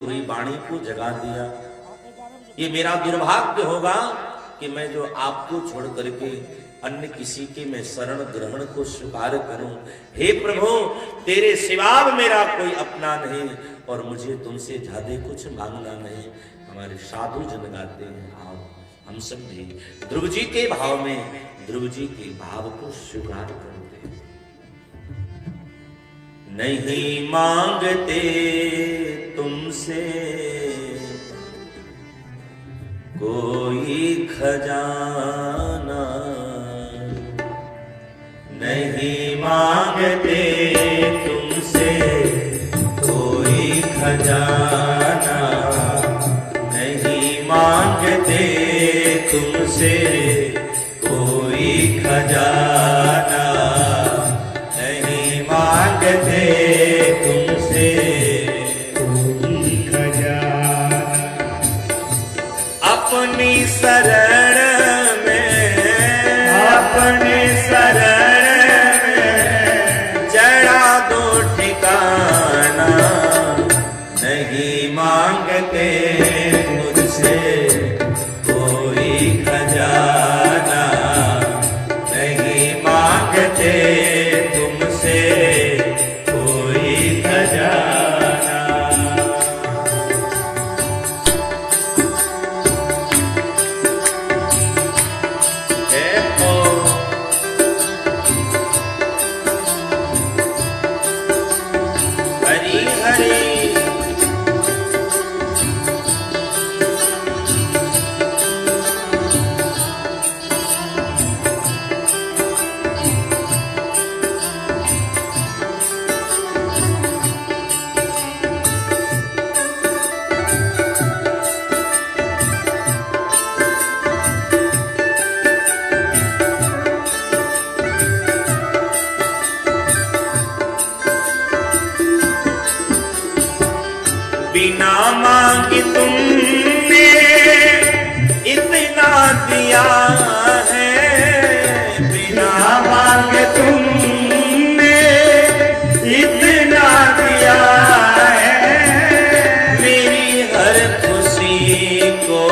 हुई वाणी को जगा दिया। ये मेरा दुर्भाग्य होगा कि मैं जो आपको छोड़ करके अन्य किसी के मैं शरण ग्रहण को स्वीकार करूं। हे प्रभु, तेरे सिवा मेरा कोई अपना नहीं और मुझे तुमसे ज्यादा कुछ मांगना नहीं। हमारे साधु जन गाते हैं, आओ हम सब भी ध्रुव जी के भाव में ध्रुव जी के भाव को स्वीकार करते हैं। नहीं मांगते तुमसे कोई खजाना, नहीं मांगते तुमसे कोई खजाना, नहीं मांगते तुमसे कोई खजाना, नहीं मांगते तुमसे कोई खजाना। अपनी शरण में, अपनी शरण में जड़ा दो ठिकाना, नहीं मांगते मुझसे कोई खजाना, नहीं मांगते तुमसे कोई खजाना। हरी हरी बिना मांगे तुमने इतना दिया है, बिना मांगे तुमने इतना दिया है, मेरी हर खुशी को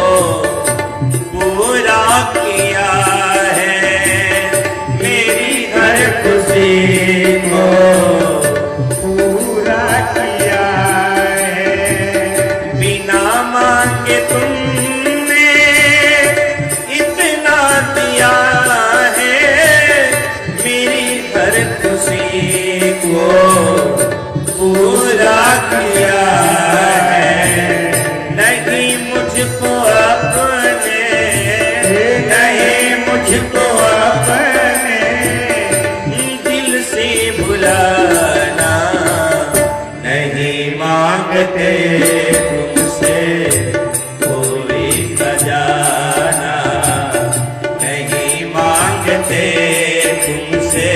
पूरा किया है, मेरी हर खुशी को पूरा किया है। बिना मांगे तुमने इतना दिया है, मेरी हर खुशी को पूरा किया है। नहीं मुझको अपने, नहीं मुझको अपने दिल से भुलाना, नहीं मांगते तुमसे कोई खजाना, नहीं मांगते तुमसे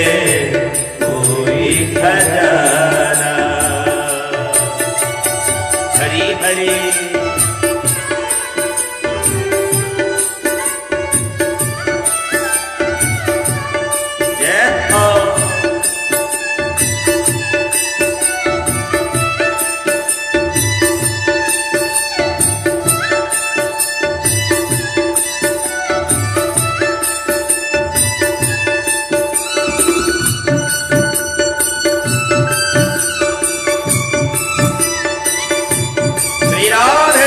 कोई खजाना। हरी हरी जय हो। श्री राधे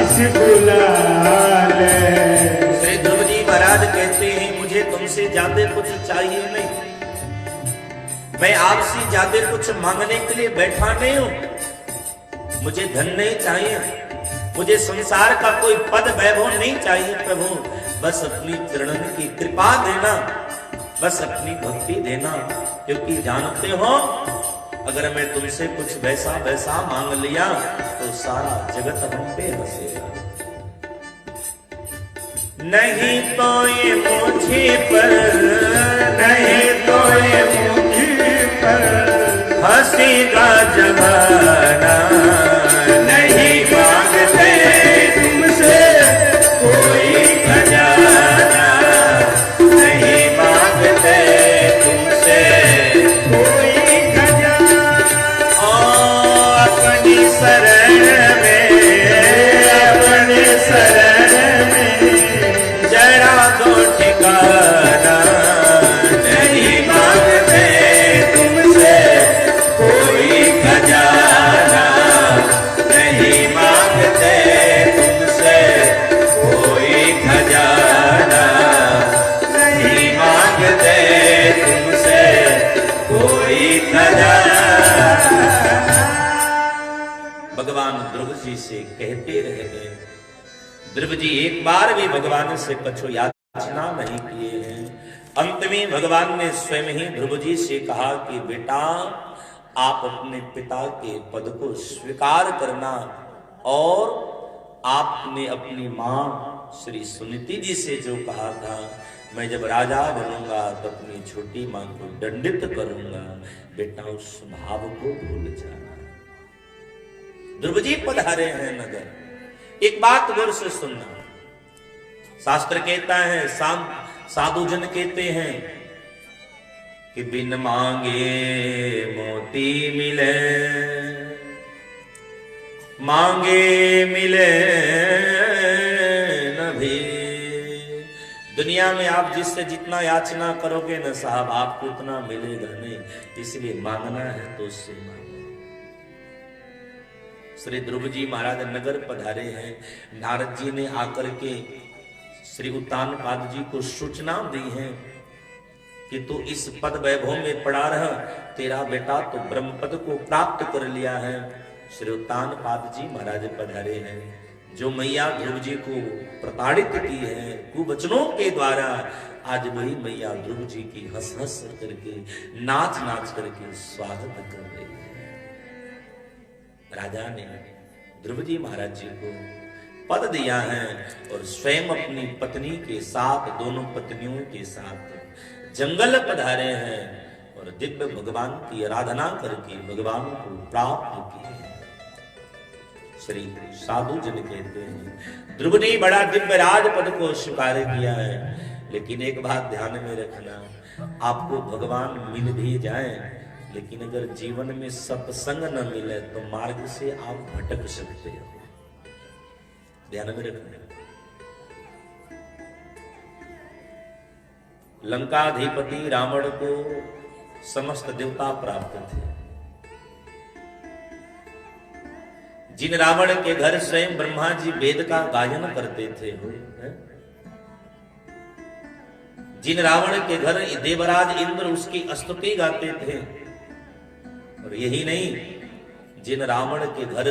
दास बुला ले। श्री ध्रुव जी महाराज कहते हैं मुझे तुमसे ज्यादा कुछ चाहिए नहीं, मैं आपसे ज्यादा कुछ मांगने के लिए बैठा नहीं हूं। मुझे धन नहीं चाहिए, मुझे संसार का कोई पद वैभव नहीं चाहिए प्रभु, बस अपनी चरणन की कृपा देना, बस अपनी भक्ति देना। क्योंकि जानते हो अगर मैं तुमसे कुछ वैसा वैसा मांग लिया तो सारा जगत हम पे हंसेगा। नहीं तो ये मुझे पर, नहीं तो ये मुझे पर हंसेगा जमाना। नहीं मांगते तुमसे कोई खजाना, नहीं मांगते तुमसे कोई खजाना। अपनी शरण में, अपनी शरण में जरा दो ठिकाना। नहीं मांगते तुमसे कोई खजाना, नहीं मांगते तुमसे कोई खजाना, नहीं मांगते तुमसे कोई खजाना। भगवान ध्रुव जी से कहते रह गए। ध्रुव जी एक बार भी भगवान से कछु याचना नहीं किए हैं। अंत में भगवान ने स्वयं ही ध्रुव जी से कहा कि बेटा आप अपने पिता के पद को स्वीकार करना, और आपने अपनी मां श्री सुनीति जी से जो कहा था मैं जब राजा बनूंगा तो अपनी छोटी मां को दंडित करूंगा, बेटा उस भाव को भूल जाना। ध्रुव जी पधारे हैं नगर। एक बात गौर से सुनना, शास्त्र कहता है, साधु जन कहते हैं कि बिन मांगे मोती मिले, मांगे मिले न भी। दुनिया में आप जिससे जितना याचना करोगे न साहब आपको उतना मिलेगा नहीं, इसलिए मांगना है तो उससे मांगो। श्री ध्रुव जी महाराज नगर पधारे हैं। नारद जी ने आकर के श्री उत्तानपाद जी को सूचना दी है कि तू इस पद वैभव में पड़ा रह, तेरा बेटा तो ब्रह्म पद को प्राप्त कर लिया है। श्री उत्तानपाद जी महाराज पधारे हैं। जो मैया ध्रुव जी को प्रताड़ित की है कुवचनों के द्वारा, आज वही मैया ध्रुव जी की हंस हंस करके नाच नाच करके स्वागत कर रही है। राजा ने ध्रुव जी महाराज जी को पद दिया है और स्वयं अपनी पत्नी के साथ, दोनों पत्नियों के साथ जंगल पधारे हैं और दिव्य भगवान की आराधना करके भगवान को प्राप्त किए। श्री साधु जन कहते हैं ध्रुव ने बड़ा दिव्य राज पद को स्वीकार किया है, लेकिन एक बात ध्यान में रखना, आपको भगवान मिल भी जाए लेकिन अगर जीवन में सत्संग न मिले तो मार्ग से आप भटक सकते हो। ध्यान में रखना। लंकाधिपति रावण को समस्त देवता प्राप्त थे। जिन रावण के घर स्वयं ब्रह्मा जी वेद का गायन करते थे, जिन रावण के घर देवराज इंद्र उसकी स्तुति गाते थे, और यही नहीं, जिन रावण के घर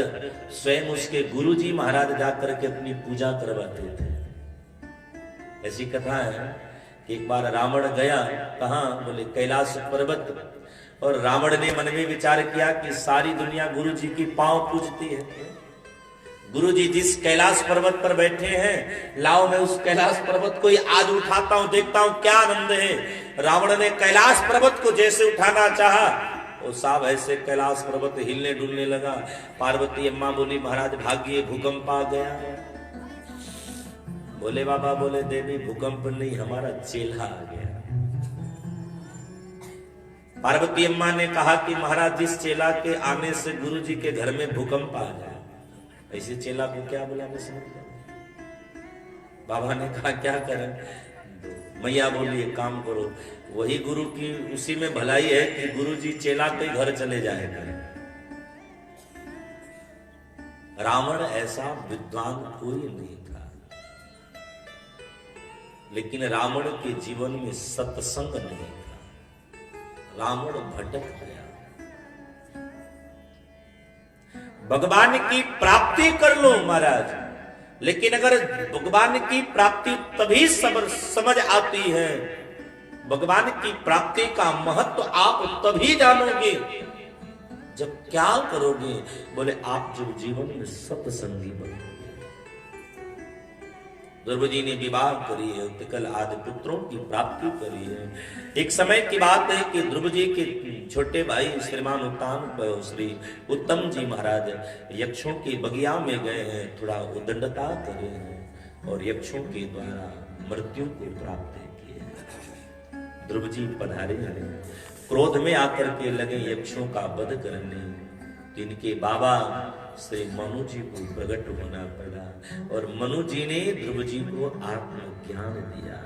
स्वयं उसके गुरु जी महाराज जाकर के अपनी पूजा करवाते थे। ऐसी कथा है कि एक बार रावण गया, कहां? बोले कैलाश पर्वत, और रावण ने मन में विचार किया कि सारी दुनिया गुरु जी की पांव पूजती है, गुरु जी जिस कैलाश पर्वत पर बैठे हैं, लाओ मैं उस कैलाश पर्वत को आज उठाता हूं, देखता हूं क्या आनंद है। रावण ने कैलाश पर्वत को जैसे उठाना चाहा, वो साहब ऐसे कैलाश पर्वत हिलने डुलने लगा। पार्वती अम्मा बोली महाराज भाग्य भूकंप आ गया। बोले बाबा, बोले देवी भूकंप नहीं, हमारा चेला आ गया। पार्वती अम्मा ने कहा कि महाराज जिस चेला के आने से गुरु जी के घर में भूकंप आ जाए, ऐसे चेला को क्या बुलाने समझ गया। बाबा ने कहा क्या करें? मैया बोली एक काम करो, वही गुरु की उसी में भलाई है कि गुरु जी चेला के घर चले जाएगा। रावण ऐसा विद्वान कोई नहीं था, लेकिन रावण के जीवन में सत्संग नहीं था। रावण भटक गया। भगवान की प्राप्ति कर लो महाराज, लेकिन अगर भगवान की प्राप्ति तभी समझ आती है, भगवान की प्राप्ति का महत्व आप तभी जानोगे जब क्या करोगे, बोले आप जब जीवन में सत्संगी बनोगे। ध्रुव जी ने विवाह करी है, उत्कल आदि पुत्रों की प्राप्ति करी है। एक समय की बात है कि ध्रुव जी के छोटे भाई श्रीमान उत्तान श्री उत्तम जी महाराज यक्षों की बगिया में गए हैं, थोड़ा उदंडता करे हैं और यक्षों के द्वारा मृत्यु को प्राप्त किए। ध्रुव जी पधारे हैं, क्रोध में आकर के लगे यक्षों का वध करने। इनके बाबा श्री मनु जी को प्रकट होना पड़ा और मनु जी ने ध्रुव जी को आत्मज्ञान दिया।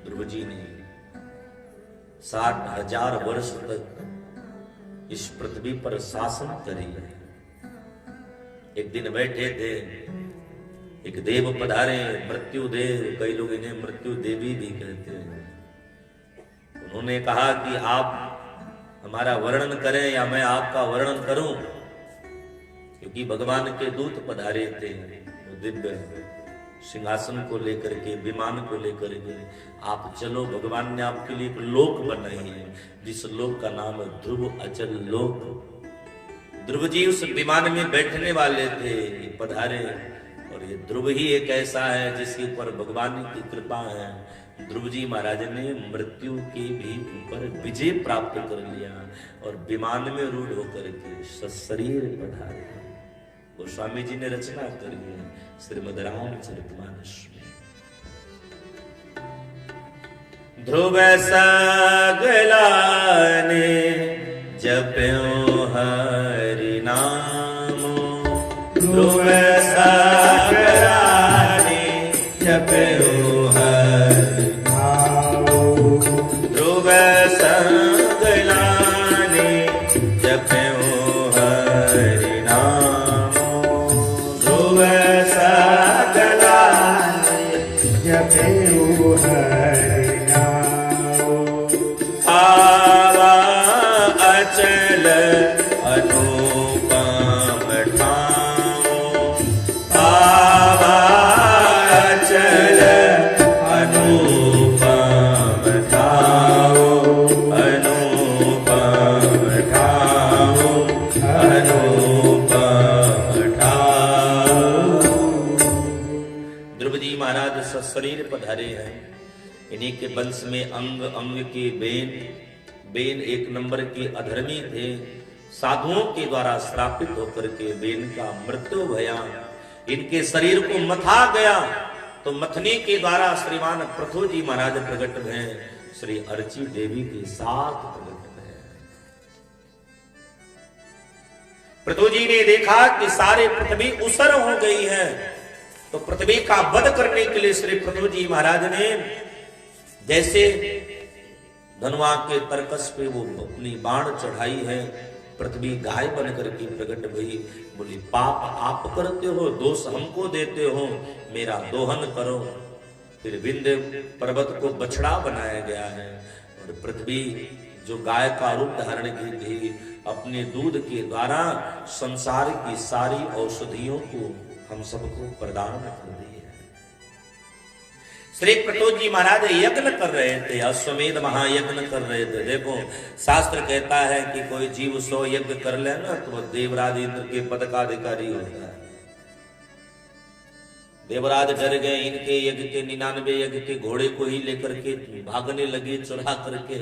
ध्रुव जी ने 60,000 वर्ष तक इस पृथ्वी पर शासन करी। एक दिन बैठे थे, एक देव पधारे, मृत्यु देव, कई लोग इन्हें मृत्यु देवी भी कहते हैं। उन्होंने कहा कि आप हमारा वर्णन करें या मैं आपका वर्णन करूं, क्योंकि भगवान के दूत पधारे थे। वो दिव्य सिंहासन को लेकर के, विमान को लेकर के आप चलो, भगवान ने आपके लिए एक लोक बनाई है, जिस लोक का नाम है ध्रुव अचल लोक। ध्रुव जी उस विमान में बैठने वाले थे, ये पधारे, और ये ध्रुव ही एक ऐसा है जिसके ऊपर भगवान की कृपा है। ध्रुव जी महाराज ने मृत्यु के भी ऊपर विजय प्राप्त कर लिया और विमान में रूढ़ होकर के सशरीर पधारे। वो स्वामी जी ने रचना करी है श्रीमद् रामचरितमानस में। ध्रुव सगला ने जप्यो हरि नामो, ध्रुव सगला ने जप्यो ध्रुव सगला ने जप्यो हरि नामो, ध्रुव सगला ने जप्यो हरि नामो। आवा अचल अनुपम ठाओ, आवा अचल अनुपम ठाओ, अनुपम ठाओ, अनुपम ठाओ। ध्रुव जी महाराज सशरीर पधारे हैं। इन्हीं के वंश में अंग अंग के बेन एक नंबर के अधर्मी थे। साधुओं के द्वारा श्रापित होकर के बेन का मृत्यु भया। इनके शरीर को मथा गया तो मथने के द्वारा श्रीमान पृथु जी महाराज प्रकट हुए, श्री अर्ची देवी के साथ प्रकट हुए। पृथु जी ने देखा कि सारे पृथ्वी उसर हो गई है, तो पृथ्वी का वध करने के लिए श्री पृथु जी महाराज ने जैसे धनुआ के तरकस पे वो अपनी बाण चढ़ाई है, पृथ्वी गाय बन करके प्रकट हुई। बोली पाप आप करते हो, दोष हमको देते हो, मेरा दोहन करो। फिर विंध्य पर्वत को बछड़ा बनाया गया है और पृथ्वी जो गाय का रूप धारण की थी, अपने दूध के द्वारा संसार की सारी औषधियों को हम सबको प्रदान कर दी है। श्री पृथु जी महाराज यज्ञ कर रहे थे, अश्वमेध महायज्ञ कर रहे थे। देखो शास्त्र कहता है कि कोई जीव 100 यज्ञ कर ले ना तो देवराज इंद्र के पद का अधिकारी होता है। देवराज डर गए, इनके यज्ञ के 99 यज्ञ के घोड़े को ही लेकर के भागने लगे चुरा करके।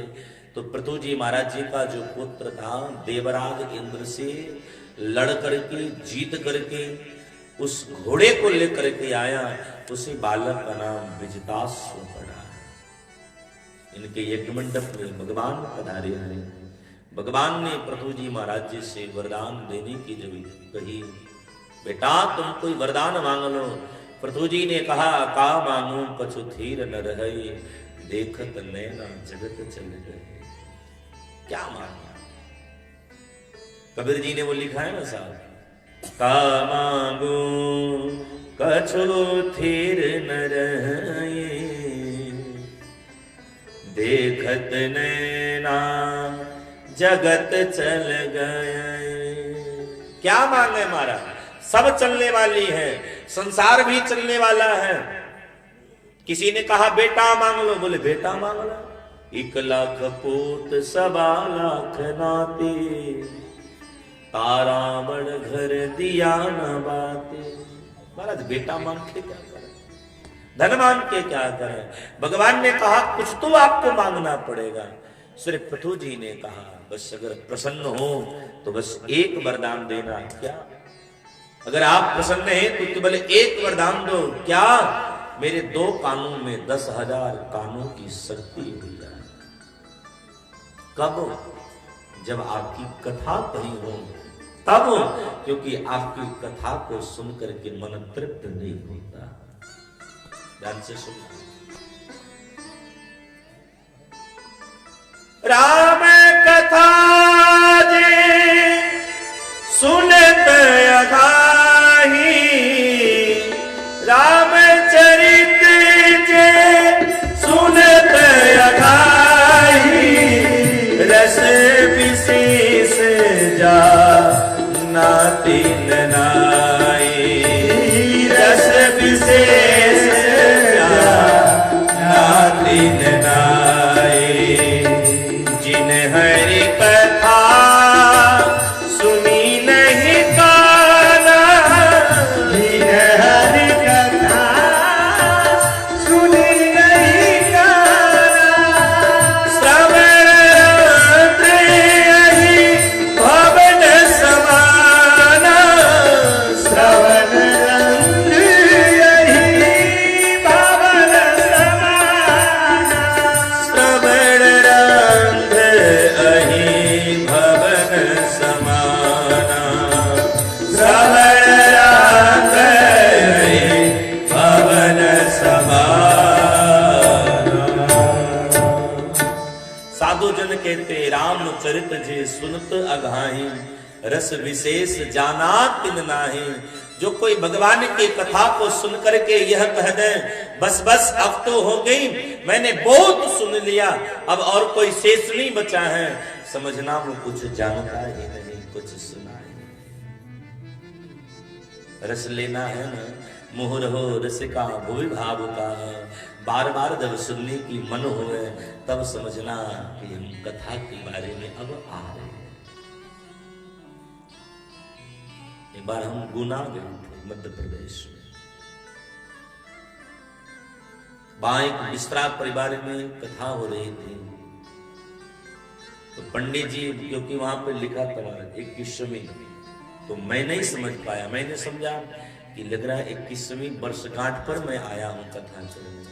तो पृथु जी महाराज जी का जो पुत्र था देवराज इंद्र से लड़ करके जीत करके उस घोड़े को लेकर के आया, उसी बालक का नाम विजिताश्व पड़ा। इनके यज्ञ मंडप में भगवान पधारे हैं। भगवान ने पृथु जी महाराज जी से वरदान देने की जब कही, बेटा तुम कोई वरदान मांग लो। पृथु जी ने कहा का मांगू कछु थीर न रहे, देखत नैना जगत चल गए। क्या मांगा? कबीर जी ने वो लिखा है ना साहब, का मांगू कछु थिर न रहे, देखत नैना जगत चल गए। क्या मांगे मारा, सब चलने वाली है, संसार भी चलने वाला है। किसी ने कहा बेटा मांग लो, बोले बेटा मांग लो। 1 लाख पूत 1.25 लाख नाते, तारा बड़ घर दिया न बाते। महाराज बेटा मांग के क्या करें, धन मांग के क्या करें। भगवान ने कहा कुछ तो आपको मांगना पड़ेगा। श्री पृथु जी ने कहा बस अगर प्रसन्न हो तो बस एक वरदान देना। क्या, अगर आप प्रसन्न हैं तो केवल एक वरदान दो। क्या, मेरे 2 कानों में 10,000 कानों की शक्ति हो जाए। कब, जब आपकी कथा कही हो तब, क्योंकि आपकी कथा को सुनकर के मन तृप्त नहीं होता। ध्यान से सुनना। राम कथा जे सुनत अगाही, रामचरित जे सुनत अगाही, रस विशेष जा नाती नाई, रस विशेष जा नाती नाई। जिन हरि कथा सुनी नहीं काना, जिन हरि कथा सुनी नहीं काना, श्रवण रंध्र यही भवन समाना, श्रवण रंध्र यही भवन समाना, श्रवण रंध्र यही भवन समाना, श्रवण रंध्र यही भवन समाना। साधु जन कहते रामचरित जे सुनत अघाही, रस विशेष जाना तिन नाही। जो कोई भगवान की कथा को सुन करके यह कह दे बस बस अब तो हो गई, मैंने बहुत सुन लिया, अब और कोई शेष नहीं बचा है, समझना वो कुछ जानता ही नहीं, कुछ सुना ही नहीं। रस लेना है ना, मुहुर हो रसिका भुवि भावुका। बार बार जब सुनने की मन होवे तब समझना कि हम कथा के बारे में अब आ रहे हैं। एक बार हम गुना गए थे मध्य प्रदेश में, वहां एक मिश्रा परिवार में कथा हो रही थी। तो पंडित जी, क्योंकि वहां पे लिखा था 21वीं, तो मैं नहीं समझ पाया। मैंने समझा कि लग रहा है 21वीं वर्षगांठ पर मैं आया हूं कथा करने।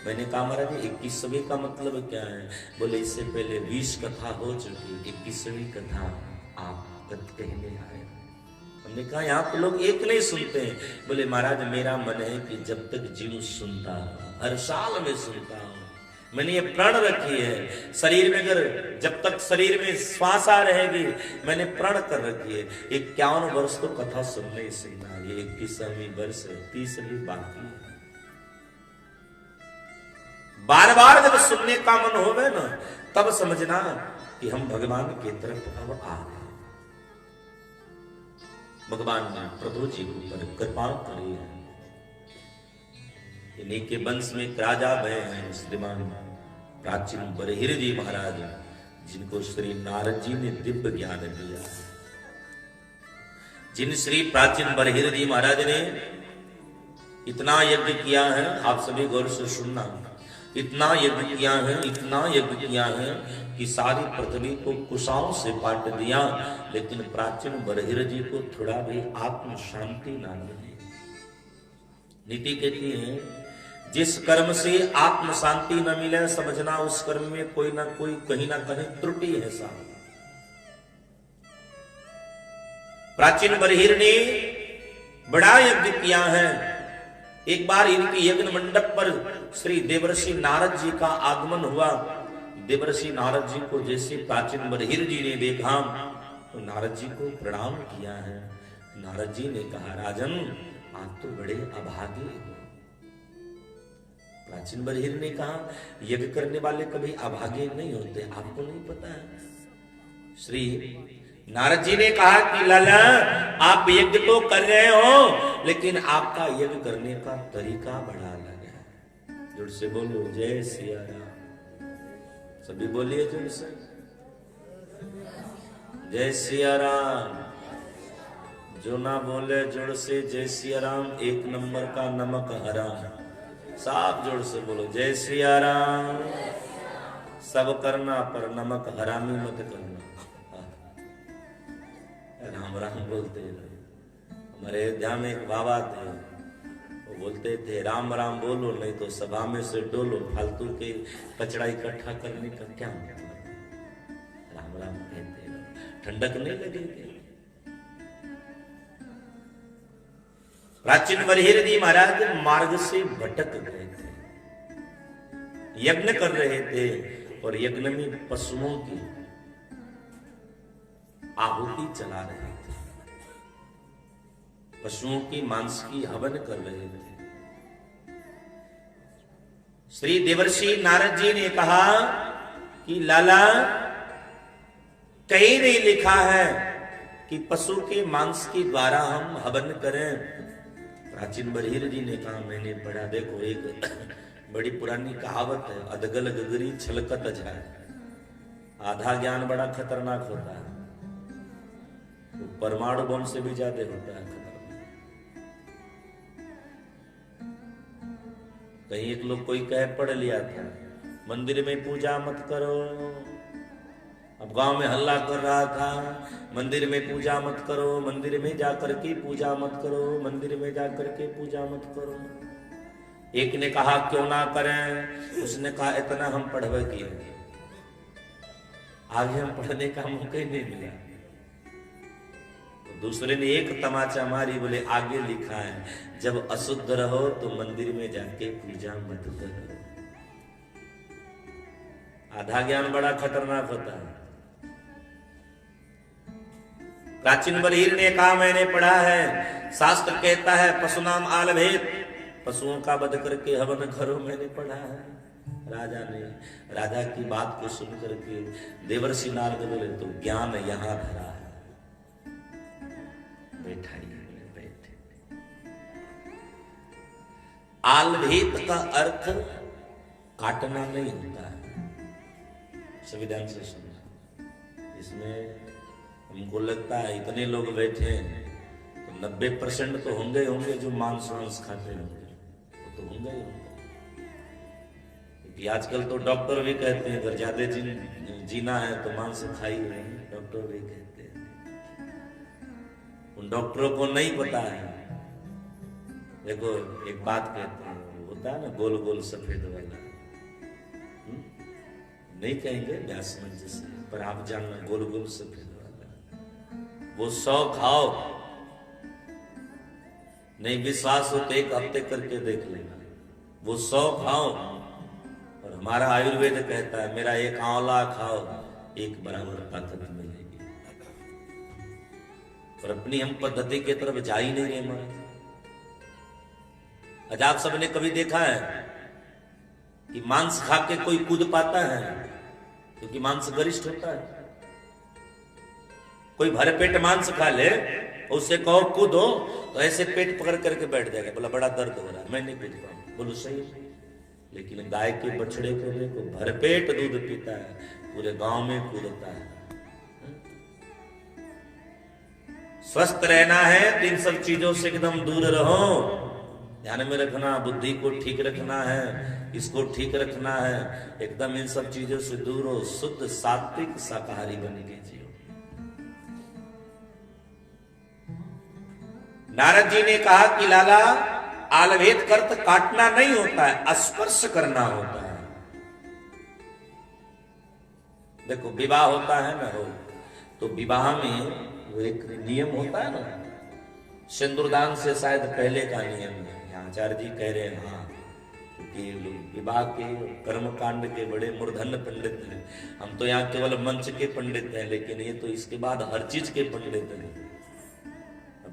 मैंने कहा महाराज 21वीं का मतलब क्या है? बोले इससे पहले 20 कथा हो चुकी, 21वीं कथा आप कहने आए। हमने कहा यहाँ तो लोग एक नहीं सुनते हैं। बोले महाराज मेरा मन है कि जब तक जीव सुनता, हर साल में सुनता हूं, मैंने ये प्रण रखी है। शरीर में अगर जब तक शरीर में श्वास आ रहेगी, मैंने प्रण कर रखी है 51 वर्ष तो कथा सुनने ही सीखना। ये 21वीं वर्ष, 30वीं बाकी है। बार बार जब सुनने का मन होवे ना, तब समझना कि हम भगवान की तरफ अब आ रहे हैं। भगवान ने प्रभु जी के ऊपर कृपा करी है। इन्हीं के वंश में एक राजा भय हैं श्रीमान प्राचीन बरहिर जी महाराज, जिनको श्री नारद जी ने दिव्य ज्ञान दिया। जिन श्री प्राचीन बरहिर जी महाराज ने इतना यज्ञ किया है, आप सभी गौर से सुनना, इतना यज्ञ किया है, इतना यज्ञ किया है कि सारी पृथ्वी को कुशाओं से पाट दिया, लेकिन प्राचीन बरहिर जी को थोड़ा भी आत्म शांति ना मिली। नीति कहती है जिस कर्म से आत्म शांति न मिले, समझना उस कर्म में कोई ना कोई कहीं ना कहीं त्रुटि है साहब। प्राचीन बरहिर ने बड़ा यज्ञ किया है। एक बार इनकी यज्ञ मंडप पर श्री देवर्षि नारद जी का आगमन हुआ। देवर्षि नारद जी को जैसे प्राचीन बरहिर जी ने देखा तो नारद जी को प्रणाम किया है। नारद जी ने कहा, राजन आप तो बड़े अभागे हो। प्राचीन बरहिर ने कहा, यज्ञ करने वाले कभी अभागे नहीं होते, आपको नहीं पता है। श्री नारद जी ने कहा कि लाला आप यज्ञ तो कर रहे हो, लेकिन आपका यज्ञ करने का तरीका बड़ा अलग है। जोर से बोलो जय सिया राम। सभी बोलिए जोर से जय सिया राम। जो ना बोले जोर से जय सिया राम, एक नंबर का नमक हराम। साफ जोर से बोलो जय सिया राम। सब करना पर नमक हरामी मत करना। राम राम बोलते रहो। हमारे अयोध्या में एक बाबा थे, वो बोलते थे राम राम बोलो नहीं तो सभा में से डोलो, फालतू के कचरा इकट्ठा करने का क्या मतलब। राम राम कहते रहो, ठंडक नहीं लगेगी। प्राचीन बरहिर जी महाराज मार्ग से भटक गए थे, यज्ञ कर रहे थे और यज्ञ में पशुओं की आहुति चला रहे थे, पशुओं की मांस की हवन कर रहे थे। श्री देवर्षि नारद जी ने कहा कि लाला कहीं नहीं लिखा है कि पशु के मांस के द्वारा हम हवन करें। प्राचीन बरहिर जी ने कहा, मैंने पढ़ा, देखो एक बड़ी पुरानी कहावत है, अधगल गगरी छलकत जाए। आधा ज्ञान बड़ा खतरनाक होता है, तो परमाणु बम से भी ज्यादा होता है खतरनाक। कहीं एक लोग कोई कहे पढ़ लिया था, मंदिर में पूजा मत करो। अब गांव में हल्ला कर रहा था, मंदिर में पूजा मत करो, मंदिर में जाकर के पूजा मत करो, मंदिर में जाकर के पूजा मत करो। एक ने कहा क्यों ना करें, उसने कहा इतना हम पढ़वे किए, आगे हम पढ़ने का मौका ही नहीं मिला। तो दूसरे ने एक तमाचा मारी, बोले आगे लिखा है जब अशुद्ध रहो तो मंदिर में जाके पूजा मत करो। आधा ज्ञान बड़ा खतरनाक होता है। प्राचीन बरहिर ने कहा, मैंने पढ़ा है, शास्त्र कहता है पशुनाम आलभेद, पशुओं का वध करके हवन करो, मैंने पढ़ा है। राजा ने राजा की बात को सुन करके देवर्षि नारद बोले, तो ज्ञान यहां धरा है, बैठाइए बैठे। आलभेद का अर्थ काटना नहीं होता है, संविधान से सुना। इसमें हमको लगता है इतने लोग बैठे हैं तो 90% तो होंगे जो मांस वांस खाते होंगे, वो तो होंगे ही होंगे। क्योंकि आजकल तो डॉक्टर भी कहते हैं अगर ज्यादा जीना है तो मांस खाइए, डॉक्टर भी कहते हैं। उन डॉक्टरों को नहीं पता है। देखो एक बात कहते हैं, होता है ना गोल गोल सफेद वाला, नहीं कहेंगे व्यास मंच से, पर आप जानना गोल गोल सफेद वाला, वो 100 खाओ, नहीं विश्वास हो तो 1 हफ्ते करके देख लेना। वो 100 खाओ, और हमारा आयुर्वेद कहता है मेरा 1 आंवला खाओ, 1 बराबर ताकत मिलेगी। और अपनी हम पद्धति की तरफ जा ही नहीं रहे महाराज। आज आप सबने कभी देखा है कि मांस खा के कोई कूद पाता है? क्योंकि मांस गरिष्ठ होता है। कोई भर पेट मांस खा ले, उससे कहो कूदो, तो ऐसे पेट पकड़ करके बैठ जाएगा, बोला बड़ा दर्द हो रहा है, मैं नहीं कूद पाऊं। बोलो सही। लेकिन गाय के बछड़े को देखो, भर पेट दूध पीता है, पूरे गांव में कूदता है। स्वस्थ रहना है तो इन सब चीजों से एकदम दूर रहो। ध्यान में रखना, बुद्धि को ठीक रखना है, इसको ठीक रखना है, एकदम इन सब चीजों से दूर हो, शुद्ध सात्विक शाकाहारी बन के जियो। नारद जी ने कहा कि लाला आलभेद कर्त काटना नहीं होता है, स्पर्श करना होता है। देखो विवाह होता है ना, हो तो विवाह में वो एक नियम होता है ना, सिंदूरदान से शायद पहले का नियम है। आचार्य जी कह रहे हैं हाँ, क्योंकि विवाह के कर्म कांड के बड़े मूर्धन्य पंडित हैं। हम तो यहाँ केवल मंच के पंडित हैं, लेकिन ये तो इसके बाद हर चीज के पंडित हैं।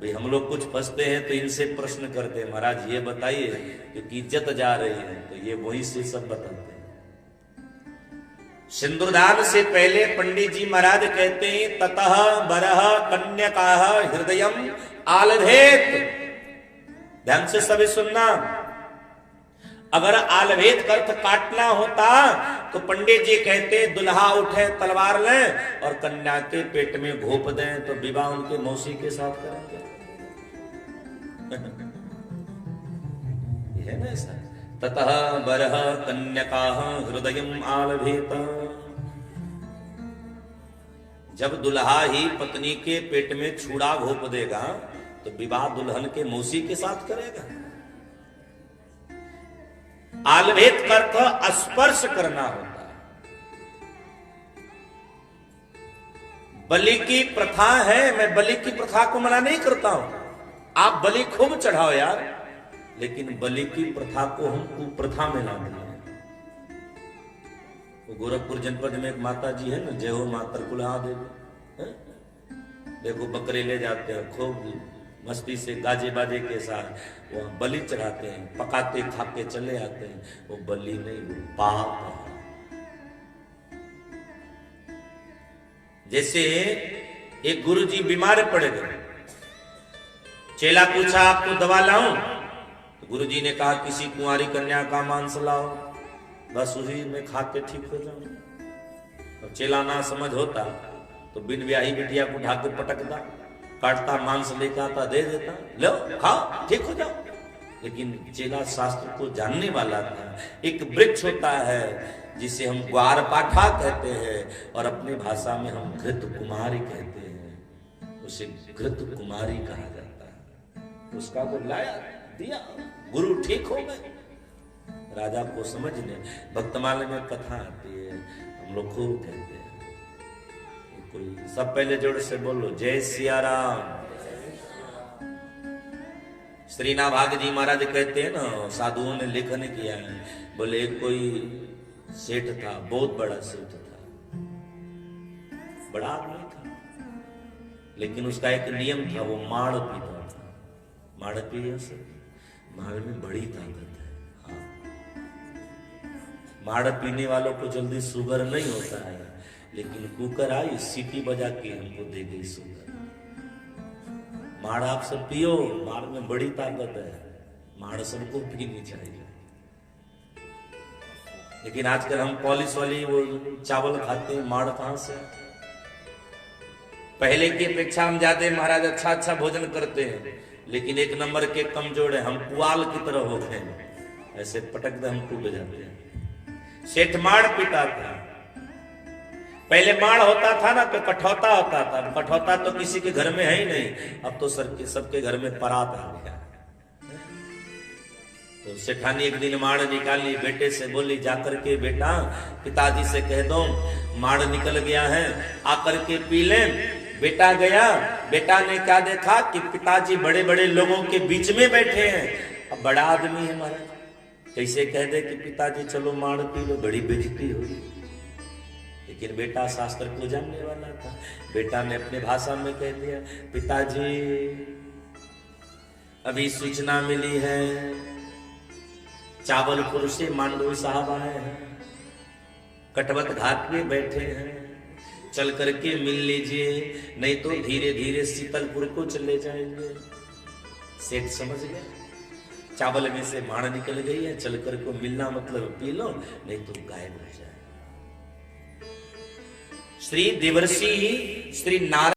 अभी हम लोग कुछ फंसते हैं तो इनसे प्रश्न करते हैं, महाराज ये बताइए क्योंकि इज्जत जा रही है, तो ये वही से सब बताते हैं। सिंदूरदान से पहले पंडित जी महाराज कहते हैं ततः बरह कन्यकाः हृदयम आलभेत। ध्यान से सभी सुनना, अगर आलभेत का अर्थ काटना होता तो पंडित जी कहते दुल्हा उठे तलवार लें और कन्या के पेट में घोप दें तो विवाह उनके मौसी के साथ करेंगे। ये है ना ऐसा। ततः बरह कन्यकाः हृदयम आलभेत। जब दुल्हा ही पत्नी के पेट में छुरा घोप देगा तो विवाह दुल्हन के मौसी के साथ करेगा। आलभेत का अर्थ स्पर्श करना होता है। बलि की प्रथा है, मैं बलि की प्रथा को मना नहीं करता हूं, आप बलि खूब चढ़ाओ यार, लेकिन बलि की प्रथा को हम कुप्रथा में ला दिए। गोरखपुर जनपद में एक माता जी है ना, जय हो मां तरकुलहा देवी, देखो बकरे ले जाते हैं खूब मस्ती से गाजे बाजे के साथ वहां बलि चढ़ाते हैं, पकाते खाते चले आते हैं। वो बलि नहीं, वो पाप है। जैसे एक गुरुजी बीमार पड़ गए, चेला पूछा आपको दवा लाऊं? तो गुरुजी ने कहा किसी कुंवारी कन्या का मांस लाओ, बस उसी में खा के ठीक हो जाऊं। अब चेला ना समझ होता तो बिन ब्याही बिटिया को ढाक के पटकता, काटता, मांस लेकर आता, दे देता, लो खाओ ठीक हो जाओ। लेकिन चेला शास्त्र को जानने वाला था। एक वृक्ष होता है जिसे हम ग्वारपाठा कहते हैं और अपनी भाषा में हम घृत कुमारी कहते हैं, उसे घृत कुमारी कहा जाता है। उसका वो लाया दिया, गुरु ठीक हो गए। राजा को समझने भक्तमाला में कथा आती है, हम लोग खूब कहते हैं। कोई सब पहले जोड़ से बोलो जय सिया राम। श्री नाभाग जी महाराज कहते हैं ना, साधुओं ने लेखन किया है, बोले कोई सेठ था, बहुत बड़ा सेठ था, बड़ा आदमी था, लेकिन उसका एक नियम था, वो माड़ पीता था। माड़ पिए से माड़ में बड़ी ताकत है। हाँ, माड़ पीने वालों को जल्दी शुगर नहीं होता है, लेकिन कुकर आई सीटी बजा के हमको दे गई शुगर। माड़ आप सब पियो, माड़ में बड़ी ताकत है, माड़ सबको पीनी चाहिए। लेकिन आजकल हम पॉलिश वाली वो चावल खाते हैं, माड़ कहां से? पहले की अपेक्षा हम ज्यादा महाराज अच्छा भोजन करते हैं, लेकिन एक नंबर के कमजोर है, हम पुआल की तरह हो गए, ऐसे पटक दे हम टूट जाते हैं। सेठ माड़ पीता था। पहले माड़ होता था ना तो कठौता होता था, कठौता तो किसी के घर में है ही नहीं, अब तो सबके घर में परात आ गया। तो सेठानी एक दिन माड़ निकाली, बेटे से बोली जाकर के बेटा पिताजी से कह दो माड़ निकल गया है, आकर के पी ले। बेटा गया, बेटा ने क्या देखा कि पिताजी बड़े बड़े लोगों के बीच में बैठे हैं। अब बड़ा आदमी है महाराज, कैसे कह दे कि पिताजी चलो माड़ पी लो, बड़ी बेइज्जती होगी। लेकिन बेटा शास्त्र को जानने वाला था, बेटा ने अपने भाषा में कह दिया पिताजी अभी सूचना मिली है चावलपुर से मांडू साहब आए हैं, कटवत घाट में बैठे हैं, चल करके मिल लीजिए, नहीं तो धीरे धीरे शीतलपुर को चले जाएंगे। सेठ समझ गया, चावल में से माड़ निकल गई है, चल कर को मिलना मतलब पी लो, नहीं तो गायब हो जाए। श्री देवर्षि श्री नारायण